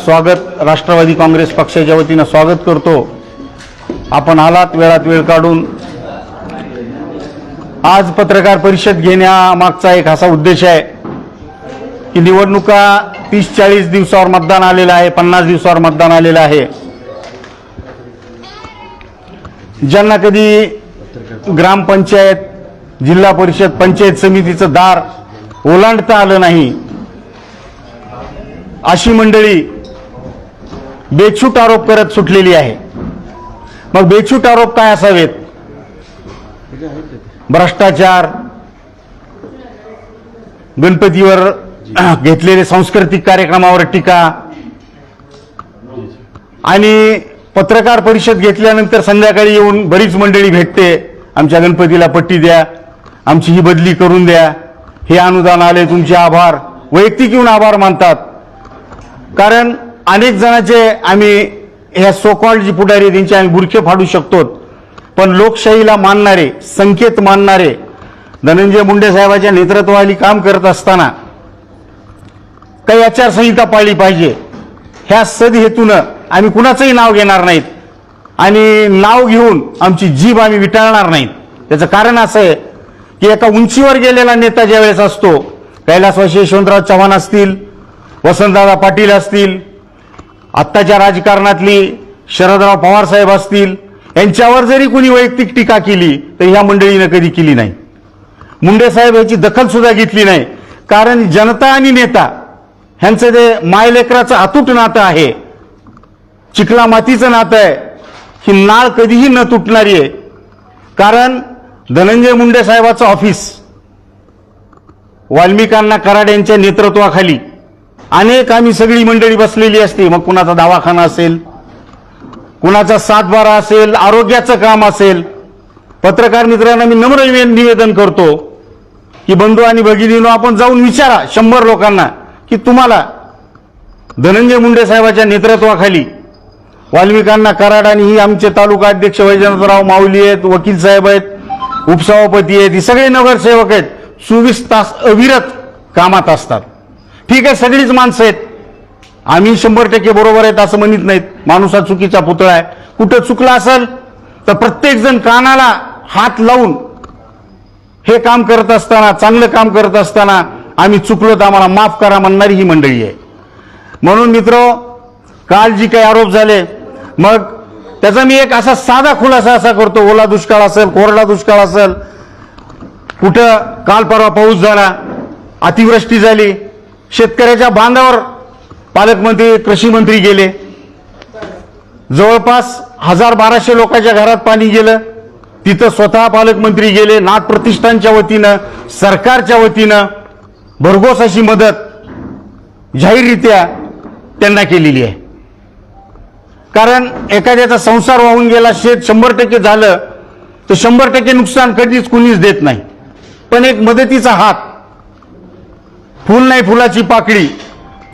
स्वागत राष्ट्रवादी काँग्रेस पक्षाच्या वतीनं स्वागत करतो। आपण आलात वेळात वेळ काढून। आज पत्रकार परिषद घेण्यामागचा एक असा उद्देश आहे की निवडणुका 30-40 दिवसावर मतदान आलेलं आहे, 50 दिवसावर मतदान आलेलं आहे। ज्यांना कधी ग्रामपंचायत, जिल्हा परिषद, पंचायत समितीचं दार ओलांडता आलं नाही अशी मंडळी बेछूट आरोप करत सुटलेली आहे। मग बेछूट आरोप काय असावेत? भ्रष्टाचार, गणपतीवर घेतलेले सांस्कृतिक कार्यक्रमावर टीका आणि पत्रकार परिषद घेतल्यानंतर संध्याकाळी येऊन बरीच मंडळी भेटते, आमच्या गणपतीला पट्टी द्या, आमची ही बदली करून द्या, हे अनुदान आले, तुमचे आभार, वैयक्तिक येऊन आभार मानतात। कारण अनेक जणांचे आम्ही ह्या सोकॉल्ड जी पुढारी त्यांचे आम्ही बुरखे फाडू शकतो, पण लोकशाहीला मानणारे, संकेत मानणारे धनंजय मुंडे साहेबांच्या नेतृत्वाखाली काम करत असताना काही आचारसंहिता पाळली पाहिजे ह्या सदहेतूनं आम्ही कुणाचंही नाव घेणार नाहीत आणि नाव घेऊन आमची जीभ आम्ही विटाळणार नाहीत। त्याचं कारण असं आहे की एका उंचीवर गेलेला नेता ज्यावेळेस असतो, कैलासवासी यशवंतराव चव्हाण असतील, वसंतदादा पाटील असतील, आत्ताच्या राजकारणातली शरदराव पवार साहेब असतील, यांच्यावर जरी कुणी वैयक्तिक टीका केली तर ह्या मंडळीनं कधी केली नाही। मुंडे साहेब याची दखल सुद्धा घेतली नाही, कारण जनता आणि नेता ह्यांचं जे मायलेकराचं अतूट नातं आहे, चिखला मातीचं नातं आहे, ही नाळ कधीही न तुटणारी आहे। कारण धनंजय मुंडे साहेबाचं ऑफिस वाल्मिकांना कराड यांच्या नेतृत्वाखाली अनेक आम्ही सगळी मंडळी बसलेली असते, मग कुणाचा दवाखाना असेल, कुणाचा 7-12 असेल, आरोग्याचं काम असेल। पत्रकार मित्रांना मी नम्र निवेदन करतो की बंधू आणि भगिनींनो, आपण जाऊन विचारा 100 लोकांना की तुम्हाला धनंजय मुंडे साहेबांच्या नेतृत्वाखाली वाल्मिकांना कराड आणि ही आमचे तालुका अध्यक्ष वैजनाथराव माऊली आहेत, वकील साहेब आहेत, उपसभापती आहेत, ही सगळे नगरसेवक आहेत, 24 तास अविरत कामात असतात। ठीक आहे, सगळीच माणसं आहेत, आम्ही 100% बरोबर आहेत असं म्हणत नाहीत, माणूस हा चुकीचा पुतळा आहे। कुठं चुकला असेल तर प्रत्येक जण कानाला हात लावून हे काम करत असताना, चांगलं काम करत असताना आम्ही चुकलो तर आम्हाला माफ करा म्हणणारी ही मंडळी आहे। म्हणून मित्र, काल जी काही आरोप झाले, मग त्याचा मी एक असा साधा खुलासा असा करतो, ओला दुष्काळ असेल, कोरडा दुष्काळ असेल, कुठं काल परवा पाऊस झाला, अतिवृष्टी झाली, शेतकऱ्याच्या बांधावर पालकमंत्री, कृषी मंत्री गेले, जवळपास 1000-1200 लोकांच्या घरात पाणी गेलं, तिथं स्वतः पालकमंत्री गेले, नाथ प्रतिष्ठानच्या वतीनं, सरकारच्या वतीनं भरघोस अशी मदत जाहीररित्या त्यांना केलेली आहे। कारण एखाद्याचा संसार वाहून गेला, शेत 100% झालं तर 100% नुकसान कधीच कुणीच देत नाही, पण एक मदतीचा हात, फुल नाही फुलाची पाकळी,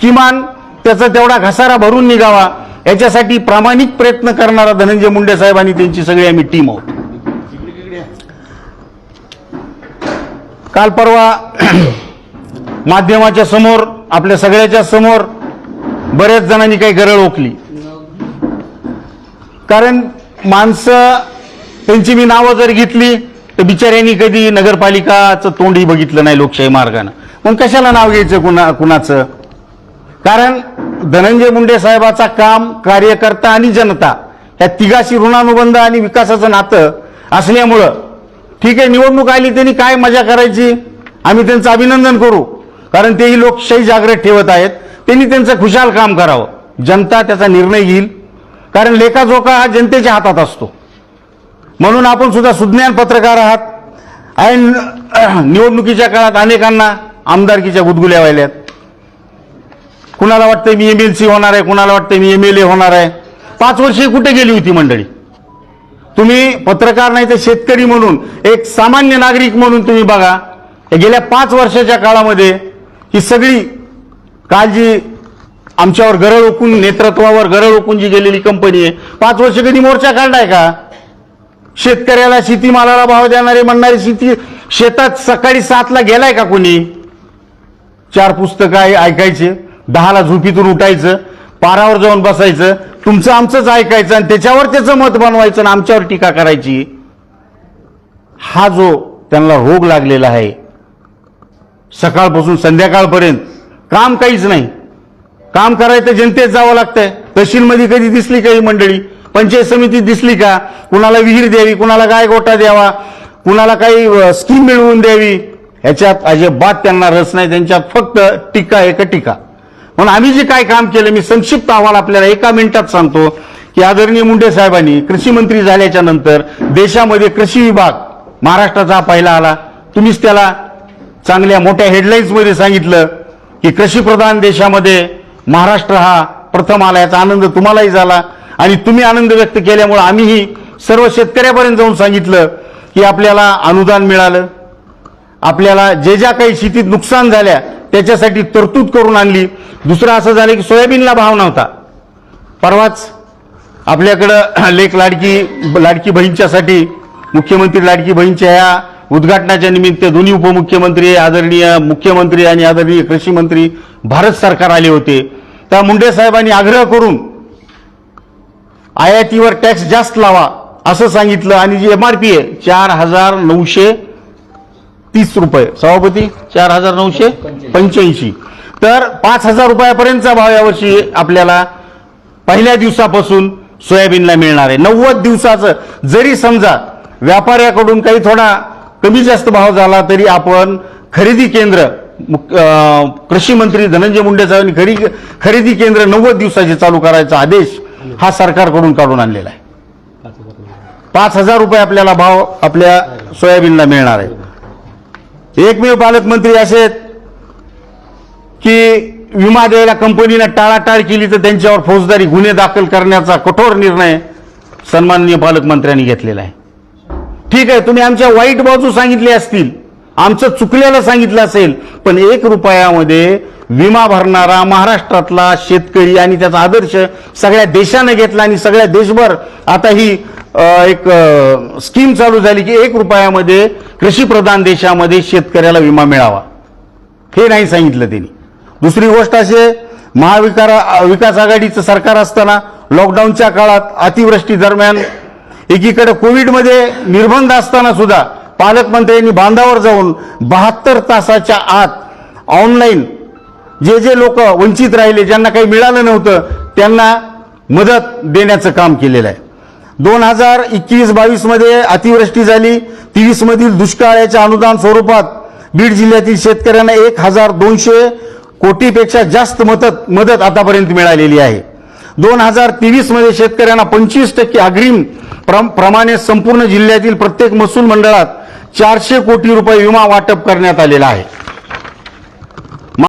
किमान त्याचा तेवढा घसारा भरून निघावा याच्यासाठी प्रामाणिक प्रयत्न करणारा धनंजय मुंडे साहेब आणि त्यांची सगळी आम्ही टीम आहोत। काल परवा माध्यमाच्या समोर, आपल्या सगळ्याच्या समोर बऱ्याच जणांनी काही गरळ ओकली, कारण माणसं त्यांची मी नावं जर घेतली तर बिचाऱ्यांनी कधी नगरपालिकाचं तोंडही बघितलं नाही लोकशाही मार्गानं, मग कशाला नाव घ्यायचं कुणाचं? कारण धनंजय मुंडे साहेबाचा काम, कार्यकर्ता आणि जनता ह्या तिघाशी ऋणानुबंध आणि विकासाचं नातं असल्यामुळं ठीक आहे, निवडणूक आली, त्यांनी काय मजा करायची, आम्ही त्यांचं अभिनंदन करू, कारण तेही लोकशाही जागृत ठेवत आहेत, त्यांनी त्यांचं खुशाल काम करावं, जनता त्याचा निर्णय घेईल, कारण लेखाजोखा हा जनतेच्या हातात असतो। म्हणून आपण सुद्धा सुज्ञान पत्रकार आहात। ऐन निवडणुकीच्या काळात अनेकांना आमदारकीच्या गुदगुल्या व्हायल्यात, कुणाला वाटतं मी MLC होणार आहे, कुणाला वाटतं मी MLA होणार आहे। 5 वर्षे कुठे गेली होती मंडळी? तुम्ही पत्रकार नाही तर शेतकरी म्हणून, एक सामान्य नागरिक म्हणून तुम्ही बघा, गेल्या 5 वर्षाच्या काळामध्ये ही सगळी काल जी आमच्यावर गरळ ओकून, नेतृत्वावर गरळ ओकून जी गेलेली कंपनी आहे, 5 वर्ष कधी मोर्चा काढलाय का? शेतकऱ्याला शेतीमालाला भाव देणारे म्हणणारे शेतात सकाळी 7ला गेलाय का कोणी? 4 पुस्तकं ऐकायचे, 10ला झोपीतून उठायचं, पारावर जाऊन बसायचं, तुमचं आमचंच ऐकायचं आणि त्याच्यावर त्याचं मत बनवायचं आणि आमच्यावर टीका करायची. हा जो त्यांना रोग लागलेला आहे, सकाळपासून संध्याकाळपर्यंत काम काहीच नाही. काम करायचं जनतेत जावं लागतंय. तहसीलमध्ये कधी दिसली का ही मंडळी? पंचायत समितीत दिसली का? कुणाला विहीर द्यावी, कुणाला गायगोटा द्यावा, कुणाला काही स्कीम मिळवून द्यावी, ह्याच्यात अजिबात त्यांना रस नाही. त्यांच्यात फक्त टीका एक टीका. म्हणून आम्ही जे काय काम केलं, मी संक्षिप्त अहवाल आपल्याला 1 मिनिटात सांगतो की आदरणीय मुंडे साहेबांनी कृषी मंत्री झाल्याच्या नंतर देशामध्ये कृषी विभाग महाराष्ट्राचा पहिला आला. तुम्हीच त्याला चांगल्या मोठ्या हेडलाईन्समध्ये सांगितलं की कृषीप्रधान देशामध्ये महाराष्ट्र हा प्रथम आला. याचा आनंद तुम्हालाही झाला आणि तुम्ही आनंद व्यक्त केल्यामुळे आम्हीही सर्व शेतकऱ्यापर्यंत जाऊन सांगितलं की आपल्याला अनुदान मिळालं, आपल्याला ज्या काही शेतीत नुकसान झाल्या त्याच्यासाठी तरतूद करून आणली. दुसरं असं झालं की सोयाबीनला भाव नव्हता. परवाच आपल्याकडं लेक लाडकी बहीणच्यासाठी मुख्यमंत्री लाडकी बहीणच्या ह्या उद्घाटनाच्या निमित्त दोन्ही उपमुख्यमंत्री, आदरणीय मुख्यमंत्री आणि आदरणीय कृषी मंत्री भारत सरकार आले होते. त्या मुंडे साहेबांनी आग्रह करून आयातीवर टॅक्स जास्त लावा असं सांगितलं आणि जी MRP आहे 4,930 रुपये, सभापती 4,985, तर 5,000 रुपयापर्यंतचा भाव यावर्षी आपल्याला पहिल्या दिवसापासून सोयाबीनला मिळणार आहे. 90 दिवसाचं जरी समजा व्यापाऱ्याकडून काही थोडा कमी जास्त भाव झाला तरी आपण खरेदी केंद्र, कृषी मंत्री धनंजय मुंडे साहेबांनी खरेदी केंद्र 90 दिवसाचे चालू करायचा आदेश हा सरकारकडून काढून आणलेला आहे. 5,000 रुपये आपल्याला भाव आपल्या सोयाबीनला मिळणार आहे. एकमेव पालकमंत्री असे आहेत की विमा द्यायला कंपनीनं टाळाटाळ केली तर त्यांच्यावर फौजदारी गुन्हे दाखल करण्याचा कठोर निर्णय सन्माननीय पालकमंत्र्यांनी घेतलेला आहे. ठीक आहे, तुम्ही आमच्या वाईट बाजू सांगितली असतील, आमचं चुकलेलं सांगितलं असेल, पण 1 रुपयामध्ये विमा भरणारा महाराष्ट्रातला शेतकरी आणि त्याचा आदर्श सगळ्या देशाने घेतला आणि सगळ्या देशभर आता ही एक स्कीम चालू झाली की 1 रुपयामध्ये कृषीप्रधान देशामध्ये शेतकऱ्याला विमा मिळावा. हे नाही सांगितलं त्यांनी. दुसरी गोष्ट अशी, महाविकास आघाडीचं सरकार असताना लॉकडाऊनच्या काळात अतिवृष्टी दरम्यान एकीकडे कोविडमध्ये निर्बंध असताना सुद्धा पालकमंत्र्यांनी बांधावर जाऊन 72 तासाच्या आत ऑनलाईन जे लोक वंचित राहिले, ज्यांना काही मिळालं नव्हतं, त्यांना मदत देण्याचं काम केलेलं आहे. 2021-22 मध्ये अतिवृष्टी झाली. 23 मधील दुष्काळाच्या अनुदान स्वरूपात बीड जिल्ह्यातील शेतकऱ्यांना 1,200 कोटीपेक्षा जास्त मदत आतापर्यंत मिळालेली आहे. 2023 मध्ये शेतकऱ्यांना 25% अग्रिम प्रमाणे संपूर्ण जिल्ह्यातील प्रत्येक महसूल मंडळात 400 कोटी रुपये विमा वाटप करण्यात आलेला आहे.